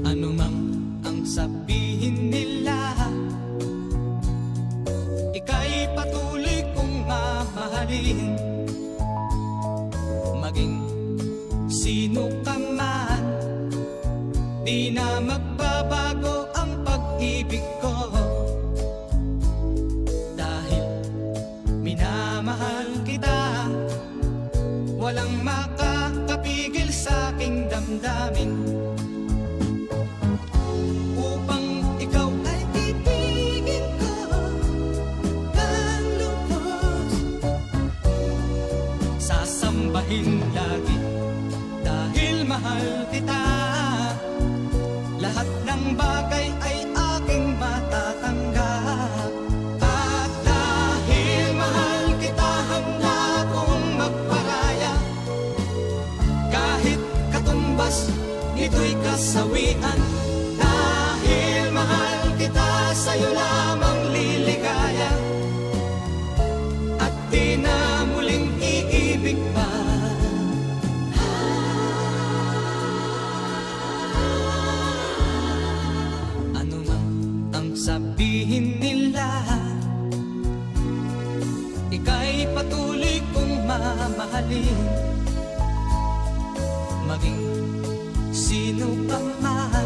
Ano mang ang sabihin nila, ika'y patuloy kong mamahalin. Maging sino ka man, di na magbabago ang pag-ibig ko. Dahil minamahal kita, walang makakapigil sa aking damdamin. Upang ikaw ay ibigin ko ng lubos, sasambahin lagi dahil mahal kita. Lahat ng bagay ay aking matatanggap. At dahil mahal kita, handa kong magparaya. Kahit katumbas, ito'y kasawian. Dahil mahal kita, sa'yo lamang liligaya. At di na muling iibig pa. Sabihin nila, ika'y patuloy kong mamahalin. Maging sino pa man.